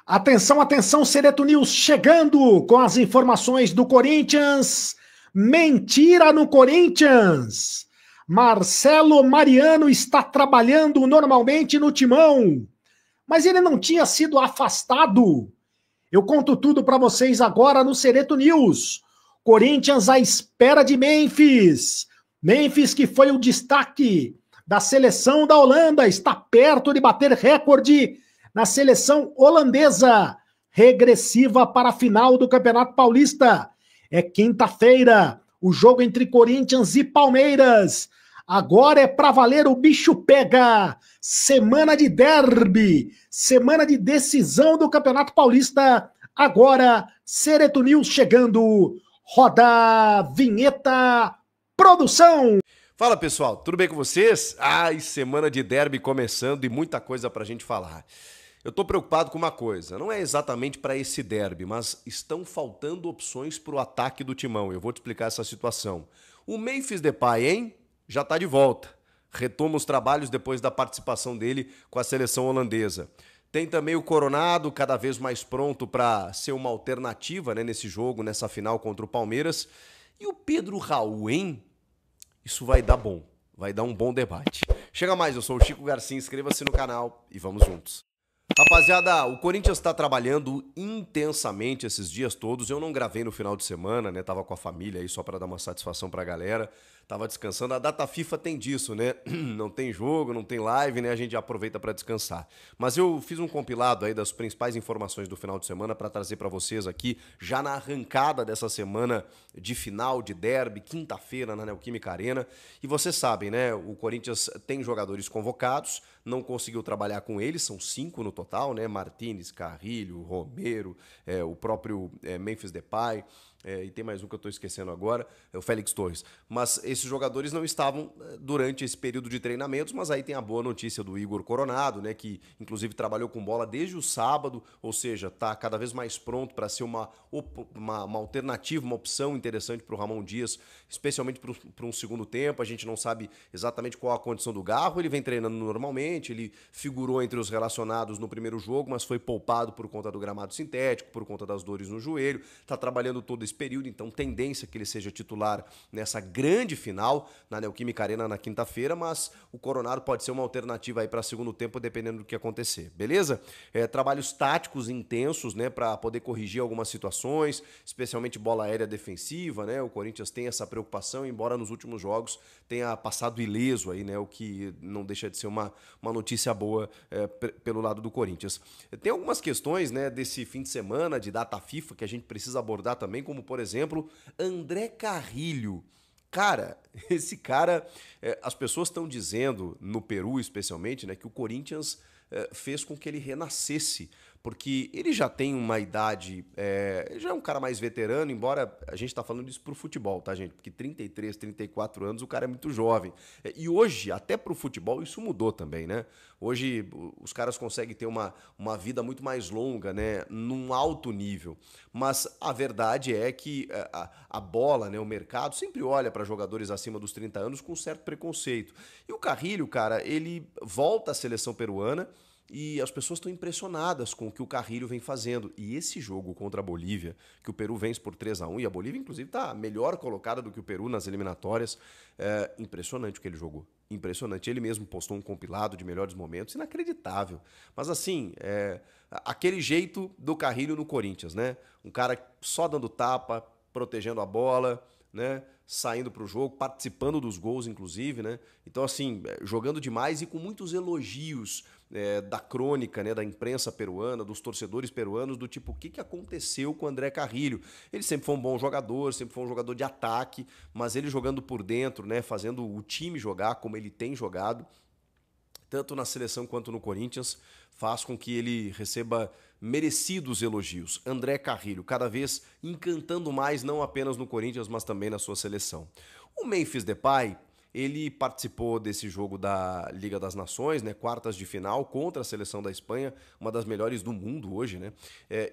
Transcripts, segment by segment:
Atenção, atenção, Sereto News chegando com as informações do Corinthians. Mentira no Corinthians. Marcelo Mariano está trabalhando normalmente no timão, mas ele não tinha sido afastado. Eu conto tudo para vocês agora no Sereto News. Corinthians à espera de Memphis. Memphis, que foi o destaque da seleção da Holanda, está perto de bater recorde na seleção holandesa, regressiva para a final do Campeonato Paulista. É quinta-feira, o jogo entre Corinthians e Palmeiras. Agora é para valer, o bicho pega. Semana de derby, semana de decisão do Campeonato Paulista. Agora, Sereto News chegando. Roda vinheta, produção. Fala pessoal, tudo bem com vocês? Semana de derby começando e muita coisa pra gente falar. Eu tô preocupado com uma coisa, não é exatamente para esse derby, mas estão faltando opções pro ataque do Timão. Eu vou te explicar essa situação. O Memphis Depay, hein? Já tá de volta. Retoma os trabalhos depois da participação dele com a seleção holandesa. Tem também o Coronado, cada vez mais pronto para ser uma alternativa, né, nesse jogo, nessa final contra o Palmeiras. E o Pedro Raul, hein? Isso vai dar bom, vai dar um bom debate. Chega mais, eu sou o Chico Garcia, inscreva-se no canal e vamos juntos. Rapaziada, o Corinthians está trabalhando intensamente esses dias todos. Eu não gravei no final de semana, né? Tava com a família aí só para dar uma satisfação pra galera. Tava descansando. A data FIFA tem disso, né? Não tem jogo, não tem live, né? A gente aproveita para descansar. Mas eu fiz um compilado aí das principais informações do final de semana para trazer para vocês aqui, já na arrancada dessa semana de final de derby, quinta-feira na Neoquímica Arena. E vocês sabem, né? O Corinthians tem jogadores convocados, não conseguiu trabalhar com eles, são 5 no total, né? Martínez, Carrilho, Romero, o próprio Memphis Depay. E tem mais um que eu estou esquecendo agora, é o Félix Torres. Mas esses jogadores não estavam durante esse período de treinamentos, mas aí tem a boa notícia do Igor Coronado, né, que inclusive trabalhou com bola desde o sábado, ou seja, está cada vez mais pronto para ser uma alternativa, uma opção interessante para o Ramon Dias, especialmente para um segundo tempo. A gente não sabe exatamente qual a condição do Garro, ele vem treinando normalmente, ele figurou entre os relacionados no primeiro jogo, mas foi poupado por conta do gramado sintético, por conta das dores no joelho, está trabalhando todo esse período, então tendência que ele seja titular nessa grande final na Neoquímica Arena na quinta-feira, mas o Coronado pode ser uma alternativa aí para segundo tempo, dependendo do que acontecer, beleza? Trabalhos táticos intensos, né, para poder corrigir algumas situações, especialmente bola aérea defensiva, né? O Corinthians tem essa preocupação, embora nos últimos jogos tenha passado ileso aí, né? O que não deixa de ser uma notícia boa pelo lado do Corinthians. Tem algumas questões, né, desse fim de semana de data FIFA que a gente precisa abordar também, como por exemplo, André Carrilho. Cara, esse cara, as pessoas estão dizendo, no Peru especialmente, né, que o Corinthians fez com que ele renascesse, porque ele já tem uma idade, ele já é um cara mais veterano, embora a gente tá falando isso pro futebol, tá, gente? Porque 33, 34 anos, o cara é muito jovem. E hoje, até pro futebol, isso mudou também, né? Hoje, os caras conseguem ter uma vida muito mais longa, né? Num alto nível. Mas a verdade é que a bola, né? O mercado sempre olha para jogadores acima dos 30 anos com um certo preconceito. E o Carrilho, cara, ele volta à seleção peruana, e as pessoas estão impressionadas com o que o Carrilho vem fazendo. E esse jogo contra a Bolívia, que o Peru vence por 3-1, e a Bolívia, inclusive, está melhor colocada do que o Peru nas eliminatórias. Impressionante o que ele jogou. Impressionante. Ele mesmo postou um compilado de melhores momentos, inacreditável. Mas assim, aquele jeito do Carrilho no Corinthians, né? Um cara só dando tapa, protegendo a bola, né? Saindo para o jogo, participando dos gols, inclusive, né? Então, assim, jogando demais e com muitos elogios da crônica, né, da imprensa peruana, dos torcedores peruanos, do tipo, o que aconteceu com o André Carrilho? Ele sempre foi um bom jogador, sempre foi um jogador de ataque, mas ele jogando por dentro, né, fazendo o time jogar como ele tem jogado, tanto na seleção quanto no Corinthians, faz com que ele receba merecidos elogios. André Carrilho, cada vez encantando mais, não apenas no Corinthians, mas também na sua seleção. O Memphis Depay, Ele participou desse jogo da Liga das Nações, né, quartas de final contra a seleção da Espanha, uma das melhores do mundo hoje, né?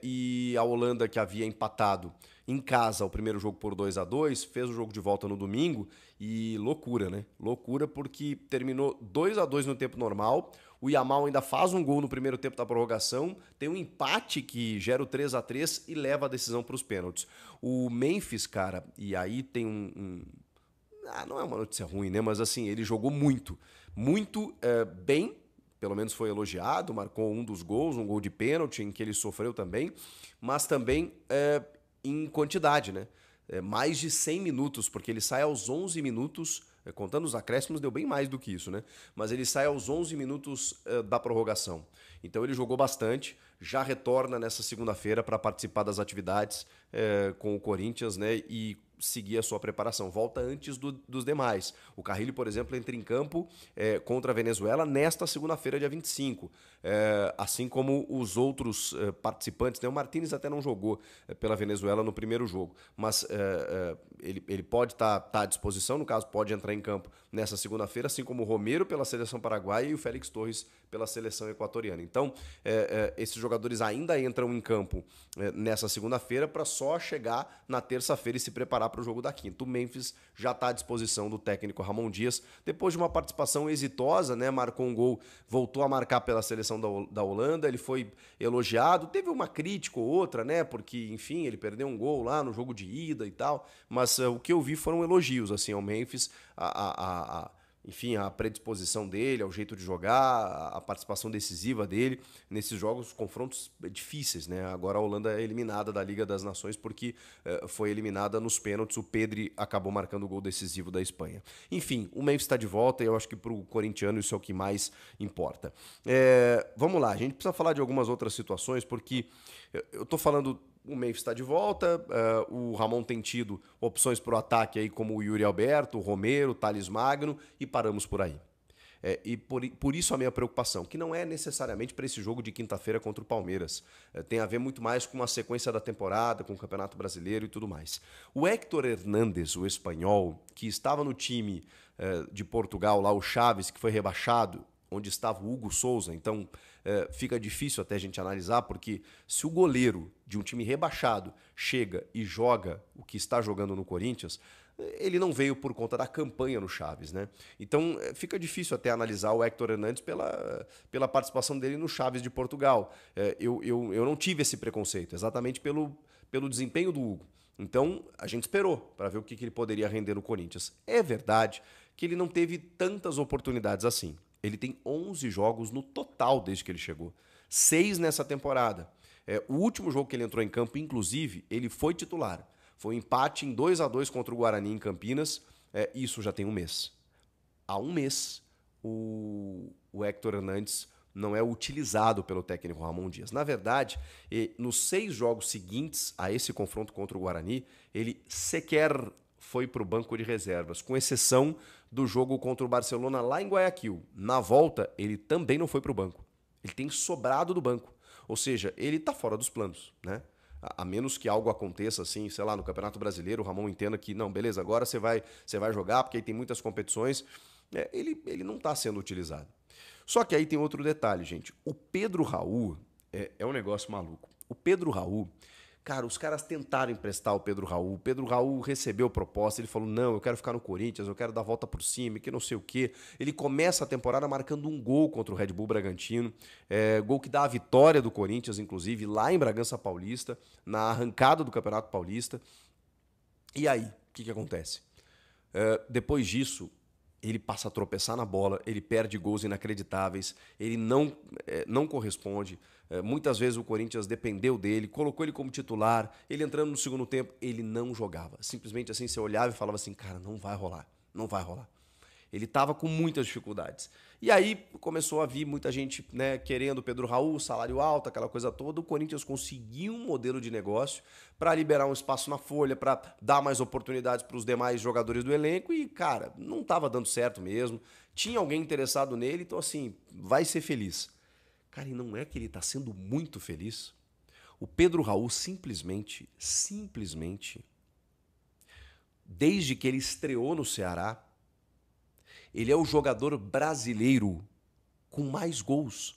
E a Holanda, que havia empatado em casa o primeiro jogo por 2-2, fez o jogo de volta no domingo e loucura, né? Loucura porque terminou 2-2 no tempo normal. O Yamal ainda faz um gol no primeiro tempo da prorrogação, tem um empate que gera o 3-3 e leva a decisão para os pênaltis. O Memphis, cara, e aí tem não é uma notícia ruim, né? Mas assim, ele jogou muito bem, pelo menos foi elogiado, marcou um dos gols, um gol de pênalti em que ele sofreu também, mas também em quantidade, né? Mais de 100 minutos, porque ele sai aos 11 minutos, contando os acréscimos, deu bem mais do que isso, né? Mas ele sai aos 11 minutos da prorrogação. Então ele jogou bastante, já retorna nessa segunda-feira para participar das atividades com o Corinthians, né? E seguir a sua preparação. Volta antes dos demais. O Carrillo, por exemplo, entra em campo contra a Venezuela nesta segunda-feira, dia 25. Assim como os outros participantes, né? O Martínez até não jogou pela Venezuela no primeiro jogo, mas ele pode estar à disposição, no caso, pode entrar em campo nessa segunda-feira, assim como o Romero pela seleção paraguaia e o Félix Torres pela seleção equatoriana. Então, esses jogadores ainda entram em campo nessa segunda-feira para só chegar na terça-feira e se preparar para o jogo da quinta. O Memphis já está à disposição do técnico Ramon Dias, depois de uma participação exitosa, né? Marcou um gol, voltou a marcar pela seleção da Holanda, ele foi elogiado, teve uma crítica ou outra, né? Porque, enfim, ele perdeu um gol lá no jogo de ida e tal, mas o que eu vi foram elogios, assim, ao Memphis, enfim, a predisposição dele, ao jeito de jogar, a participação decisiva dele nesses jogos, confrontos difíceis, né? Agora a Holanda é eliminada da Liga das Nações porque foi eliminada nos pênaltis. O Pedri acabou marcando o gol decisivo da Espanha. Enfim, o Memphis está de volta e eu acho que para o corintiano isso é o que mais importa. Vamos lá, a gente precisa falar de algumas outras situações porque eu estou falando... O Memphis está de volta, o Ramon tem tido opções para o ataque aí como o Yuri Alberto, o Romero, o Thales Magno e paramos por aí. E por isso a minha preocupação, que não é necessariamente para esse jogo de quinta-feira contra o Palmeiras. Tem a ver muito mais com a sequência da temporada, com o Campeonato Brasileiro e tudo mais. O Héctor Hernández, o espanhol, que estava no time de Portugal, lá o Chaves, que foi rebaixado, onde estava o Hugo Souza, então fica difícil até a gente analisar, porque se o goleiro de um time rebaixado chega e joga o que está jogando no Corinthians, ele não veio por conta da campanha no Chaves, né? Então fica difícil até analisar o Héctor Hernández pela participação dele no Chaves de Portugal. Eu não tive esse preconceito, exatamente pelo desempenho do Hugo. Então a gente esperou para ver o que ele poderia render no Corinthians. É verdade que ele não teve tantas oportunidades assim. Ele tem 11 jogos no total desde que ele chegou. 6 nessa temporada. O último jogo que ele entrou em campo, inclusive, ele foi titular. Foi um empate em 2-2 contra o Guarani em Campinas. Isso já tem um mês. Há um mês, o Héctor Hernández não é utilizado pelo técnico Ramon Dias. Na verdade, nos 6 jogos seguintes a esse confronto contra o Guarani, ele sequer foi para o banco de reservas, com exceção do jogo contra o Barcelona lá em Guayaquil. Na volta, ele também não foi para o banco. Ele tem sobrado do banco. Ou seja, ele está fora dos planos, né? A menos que algo aconteça assim, sei lá, no Campeonato Brasileiro, o Ramon entenda que, não, beleza, agora você vai jogar, porque aí tem muitas competições. Ele não está sendo utilizado. Só que aí tem outro detalhe, gente. O Pedro Raul é um negócio maluco. O Pedro Raul... Cara, os caras tentaram emprestar o Pedro Raul. O Pedro Raul recebeu proposta. Ele falou, não, eu quero ficar no Corinthians, eu quero dar a volta por cima, que não sei o quê. Ele começa a temporada marcando um gol contra o Red Bull Bragantino. Gol que dá a vitória do Corinthians, inclusive, lá em Bragança Paulista, na arrancada do Campeonato Paulista. E aí, o que acontece? Depois disso, ele passa a tropeçar na bola, ele perde gols inacreditáveis, ele não corresponde. Muitas vezes o Corinthians dependeu dele, colocou ele como titular, ele entrando no segundo tempo, ele não jogava. Simplesmente assim, você olhava e falava assim, cara, não vai rolar, não vai rolar. Ele estava com muitas dificuldades. E aí começou a vir muita gente, né, querendo o Pedro Raul, salário alto, aquela coisa toda. O Corinthians conseguiu um modelo de negócio para liberar um espaço na folha, para dar mais oportunidades para os demais jogadores do elenco e, cara, não estava dando certo mesmo. Tinha alguém interessado nele, então assim, vai ser feliz. Cara, e não é que ele está sendo muito feliz? O Pedro Raul simplesmente, desde que ele estreou no Ceará, Ele é o jogador brasileiro com mais gols.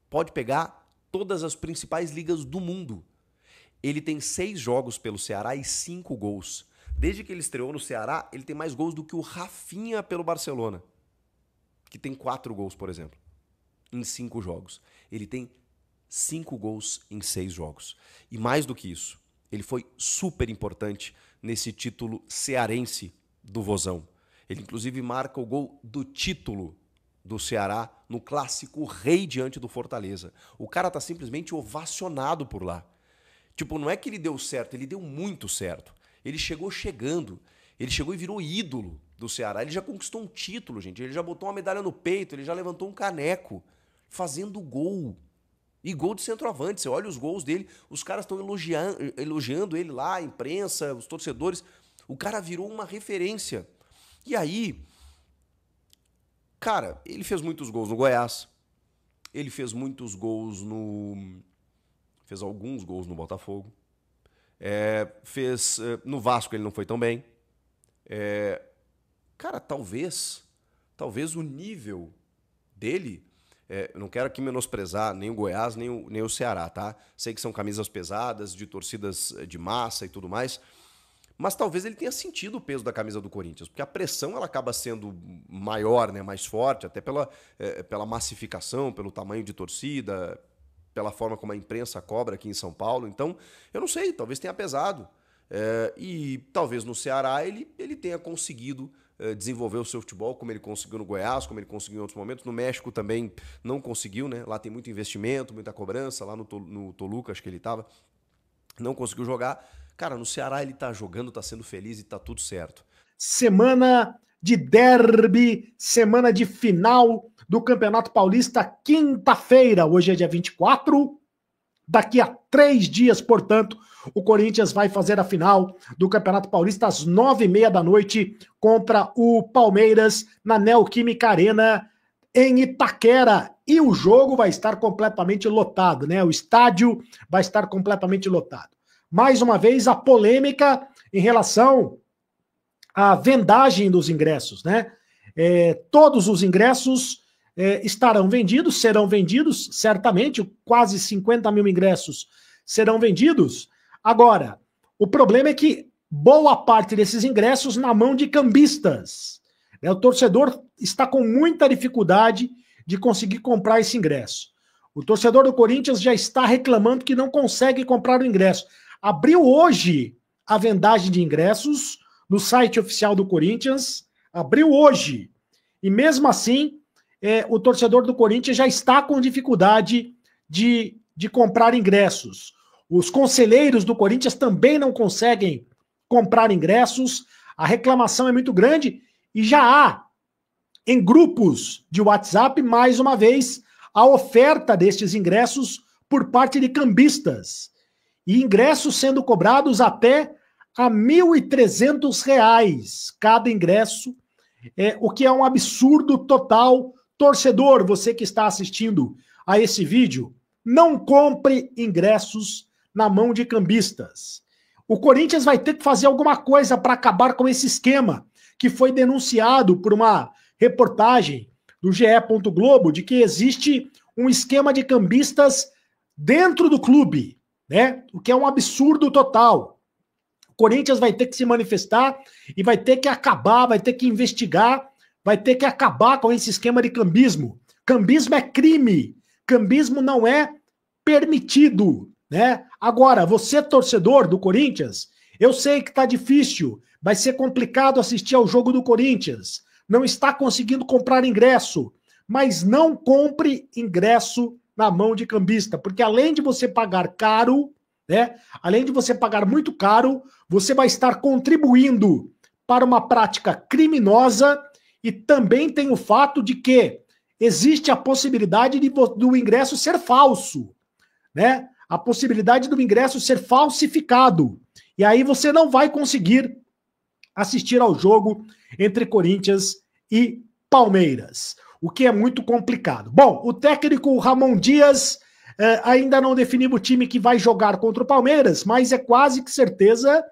Pode pegar todas as principais ligas do mundo. Ele tem 6 jogos pelo Ceará e 5 gols. Desde que ele estreou no Ceará, ele tem mais gols do que o Rafinha pelo Barcelona, que tem 4 gols, por exemplo, em 5 jogos. Ele tem 5 gols em 6 jogos. E mais do que isso, ele foi super importante nesse título cearense do Vozão. Ele, inclusive, marca o gol do título do Ceará no Clássico Rei diante do Fortaleza. O cara tá simplesmente ovacionado por lá. Tipo, não é que ele deu certo, ele deu muito certo. Ele chegou chegando, ele chegou e virou ídolo do Ceará. Ele já conquistou um título, gente. Ele já botou uma medalha no peito, ele já levantou um caneco, fazendo gol. E gol de centroavante. Você olha os gols dele, os caras estão elogiando ele lá, a imprensa, os torcedores. O cara virou uma referência. E aí, cara, ele fez muitos gols no Goiás. Ele fez muitos gols fez alguns gols no Botafogo. No Vasco ele não foi tão bem. Cara, talvez o nível dele... eu não quero aqui menosprezar nem o Goiás, nem o Ceará, tá? Sei que são camisas pesadas, de torcidas de massa e tudo mais, mas talvez ele tenha sentido o peso da camisa do Corinthians, porque a pressão ela acaba sendo maior, né, mais forte, até pela massificação, pelo tamanho de torcida, pela forma como a imprensa cobra aqui em São Paulo. Então, eu não sei, talvez tenha pesado. E talvez no Ceará ele tenha conseguido desenvolver o seu futebol, como ele conseguiu no Goiás, como ele conseguiu em outros momentos. No México também não conseguiu, né? Lá tem muito investimento, muita cobrança. Lá no Toluca, acho que ele estava, não conseguiu jogar. Cara, no Ceará ele tá jogando, tá sendo feliz e tá tudo certo. Semana de derby, semana de final do Campeonato Paulista, quinta-feira. Hoje é dia 24. Daqui a 3 dias, portanto, o Corinthians vai fazer a final do Campeonato Paulista às 9h30 da noite contra o Palmeiras na Neoquímica Arena em Itaquera. E o jogo vai estar completamente lotado, né? O estádio vai estar completamente lotado. Mais uma vez, a polêmica em relação à vendagem dos ingressos, né? Todos os ingressos estarão vendidos, serão vendidos, certamente, quase 50 mil ingressos serão vendidos. Agora, o problema é que boa parte desses ingressos na mão de cambistas. O torcedor está com muita dificuldade de conseguir comprar esse ingresso. O torcedor do Corinthians já está reclamando que não consegue comprar o ingresso. Abriu hoje a vendagem de ingressos no site oficial do Corinthians, abriu hoje. E mesmo assim, o torcedor do Corinthians já está com dificuldade de comprar ingressos. Os conselheiros do Corinthians também não conseguem comprar ingressos. A reclamação é muito grande e já há, em grupos de WhatsApp, mais uma vez, a oferta destes ingressos por parte de cambistas. E ingressos sendo cobrados até a R$ 1.300 cada ingresso, o que é um absurdo total. Torcedor, você que está assistindo a esse vídeo, não compre ingressos na mão de cambistas. O Corinthians vai ter que fazer alguma coisa para acabar com esse esquema que foi denunciado por uma reportagem do GE. Globo de que existe um esquema de cambistas dentro do clube, né? O que é um absurdo total. O Corinthians vai ter que se manifestar e vai ter que acabar, vai ter que investigar, vai ter que acabar com esse esquema de cambismo. Cambismo é crime. Cambismo não é permitido, né? Agora, você, torcedor do Corinthians, eu sei que tá difícil, vai ser complicado assistir ao jogo do Corinthians, não está conseguindo comprar ingresso, mas não compre ingresso na mão de cambista, porque além de você pagar caro, né? Além de você pagar muito caro, você vai estar contribuindo para uma prática criminosa. E também tem o fato de que existe a possibilidade do ingresso ser falso, né? A possibilidade do ingresso ser falsificado. E aí você não vai conseguir assistir ao jogo entre Corinthians e Palmeiras, o que é muito complicado. Bom, o técnico Ramon Dias ainda não definiu o time que vai jogar contra o Palmeiras, mas é quase que certeza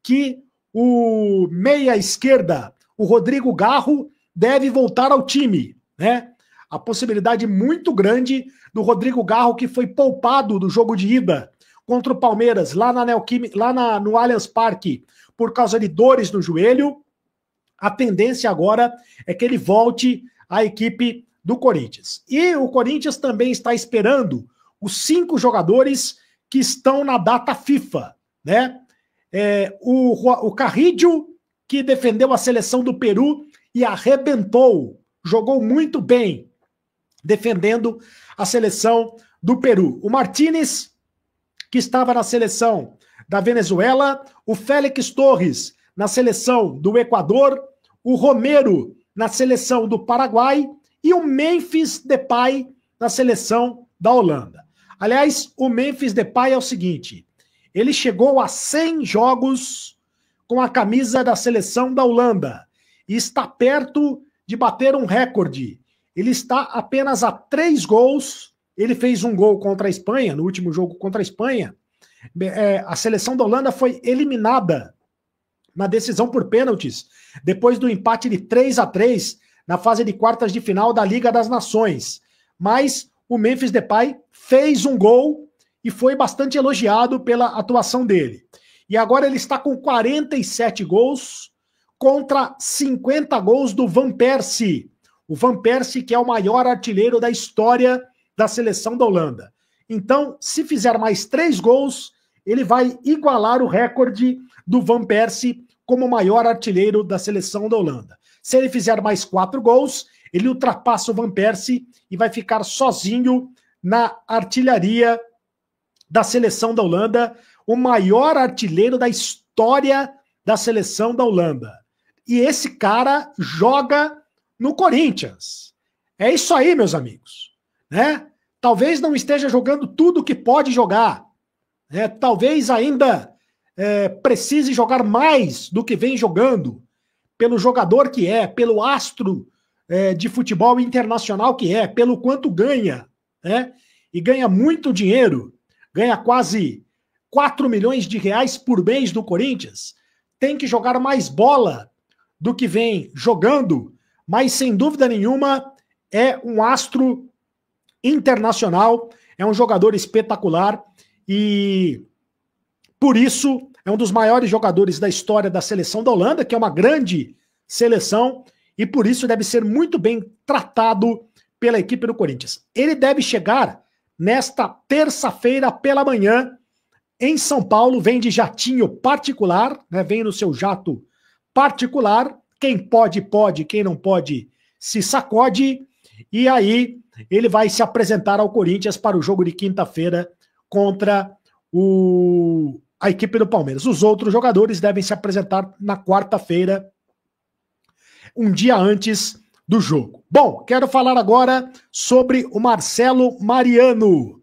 que o meia esquerda, o Rodrigo Garro, deve voltar ao time, né? A possibilidade muito grande do Rodrigo Garro, que foi poupado do jogo de ida contra o Palmeiras, lá no Allianz Parque, por causa de dores no joelho. A tendência agora é que ele volte à equipe do Corinthians. E o Corinthians também está esperando os 5 jogadores que estão na data FIFA, né? O Carrillo, que defendeu a seleção do Peru e arrebentou, jogou muito bem, defendendo a seleção do Peru. O Martínez, que estava na seleção da Venezuela, o Félix Torres na seleção do Equador, o Romero na seleção do Paraguai e o Memphis Depay na seleção da Holanda. Aliás, o Memphis Depay é o seguinte, ele chegou a 100 jogos com a camisa da seleção da Holanda e está perto de bater um recorde. Ele está apenas a 3 gols, ele fez um gol contra a Espanha, no último jogo contra a Espanha. A seleção da Holanda foi eliminada na decisão por pênaltis, depois do empate de 3-3 na fase de quartas de final da Liga das Nações. Mas o Memphis Depay fez um gol e foi bastante elogiado pela atuação dele. E agora ele está com 47 gols contra 50 gols do Van Persie. O Van Persie, que é o maior artilheiro da história da seleção da Holanda. Então, se fizer mais 3 gols, ele vai igualar o recorde do Van Persie como o maior artilheiro da seleção da Holanda. Se ele fizer mais 4 gols, ele ultrapassa o Van Persie e vai ficar sozinho na artilharia da seleção da Holanda, o maior artilheiro da história da seleção da Holanda. E esse cara joga no Corinthians. É isso aí, meus amigos, né? Talvez não esteja jogando tudo que pode jogar, né? Talvez ainda precise jogar mais do que vem jogando, pelo jogador que é, pelo astro de futebol internacional que é, pelo quanto ganha, né? E ganha muito dinheiro, ganha quase 4 milhões de reais por mês do Corinthians, tem que jogar mais bola do que vem jogando, mas sem dúvida nenhuma é um astro internacional, é um jogador espetacular e por isso é um dos maiores jogadores da história da seleção da Holanda, que é uma grande seleção e por isso deve ser muito bem tratado pela equipe do Corinthians. Ele deve chegar nesta terça-feira pela manhã em São Paulo, vem de jatinho particular, né? Vem no seu jato particular, quem pode, pode, quem não pode, se sacode, e aí ele vai se apresentar ao Corinthians para o jogo de quinta-feira contra a equipe do Palmeiras. Os outros jogadores devem se apresentar na quarta-feira, um dia antes do jogo. Bom, quero falar agora sobre o Marcelo Mariano.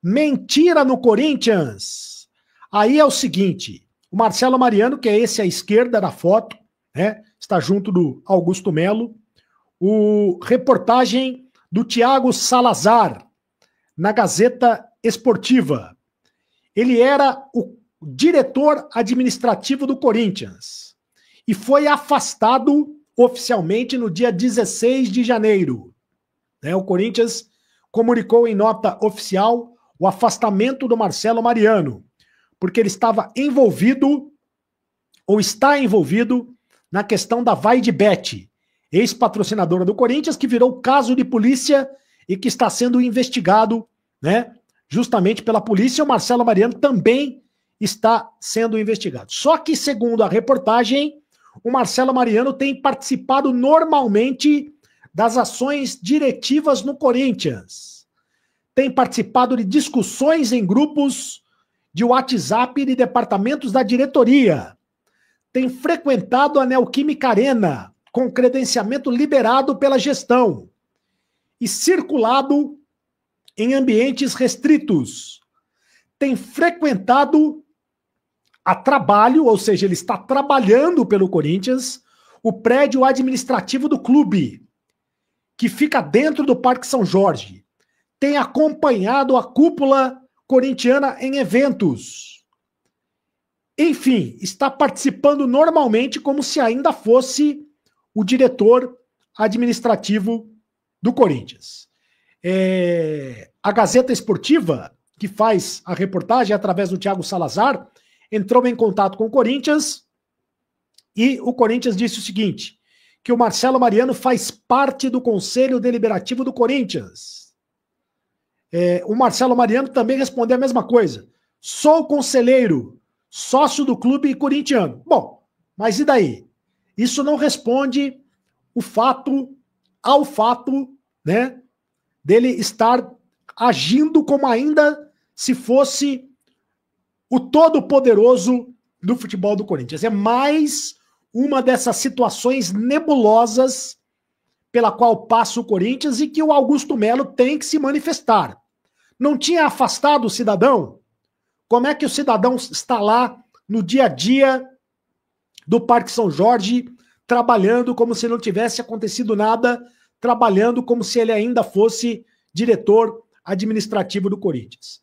Mentira no Corinthians. Aí é o seguinte, o Marcelo Mariano, que é esse à esquerda da foto, né, está junto do Augusto Melo, reportagem do Thiago Salazar, na Gazeta Esportiva. Ele era o diretor administrativo do Corinthians e foi afastado oficialmente no dia 16 de janeiro. O Corinthians comunicou em nota oficial o afastamento do Marcelo Mariano, porque ele estava envolvido, ou está envolvido, na questão da Vai de Bet, ex-patrocinadora do Corinthians, que virou caso de polícia e que está sendo investigado, né, justamente pela polícia. O Marcelo Mariano também está sendo investigado. Só que, segundo a reportagem, o Marcelo Mariano tem participado normalmente das ações diretivas no Corinthians. Tem participado de discussões em grupos de WhatsApp de departamentos da diretoria. Tem frequentado a Neoquímica Arena, com credenciamento liberado pela gestão. E circulado em ambientes restritos. Tem frequentado a trabalho, ou seja, ele está trabalhando pelo Corinthians, o prédio administrativo do clube, que fica dentro do Parque São Jorge. Tem acompanhado a cúpula corintiana em eventos. Enfim, está participando normalmente como se ainda fosse o diretor administrativo do Corinthians. A Gazeta Esportiva, que faz a reportagem através do Thiago Salazar, entrou em contato com o Corinthians e o Corinthians disse o seguinte, que o Marcelo Mariano faz parte do Conselho Deliberativo do Corinthians. O Marcelo Mariano também respondeu a mesma coisa. Sou conselheiro, sócio do clube corintiano. Bom, mas e daí? Isso não responde ao fato, né, dele estar agindo como ainda se fosse o todo-poderoso do futebol do Corinthians. É mais uma dessas situações nebulosas pela qual passa o Corinthians e que o Augusto Melo tem que se manifestar. Não tinha afastado o cidadão? Como é que o cidadão está lá no dia a dia do Parque São Jorge, trabalhando como se não tivesse acontecido nada, trabalhando como se ele ainda fosse diretor administrativo do Corinthians?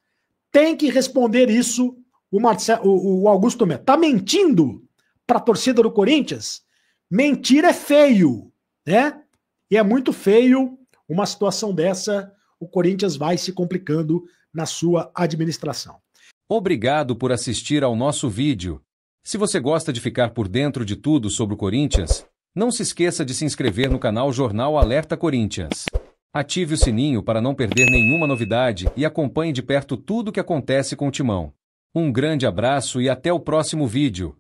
Tem que responder isso o Augusto Melo. Está mentindo para a torcida do Corinthians? Mentir é feio, né? E é muito feio uma situação dessa. O Corinthians vai se complicando na sua administração. Obrigado por assistir ao nosso vídeo. Se você gosta de ficar por dentro de tudo sobre o Corinthians, não se esqueça de se inscrever no canal Jornal Alerta Corinthians. Ative o sininho para não perder nenhuma novidade e acompanhe de perto tudo o que acontece com o Timão. Um grande abraço e até o próximo vídeo.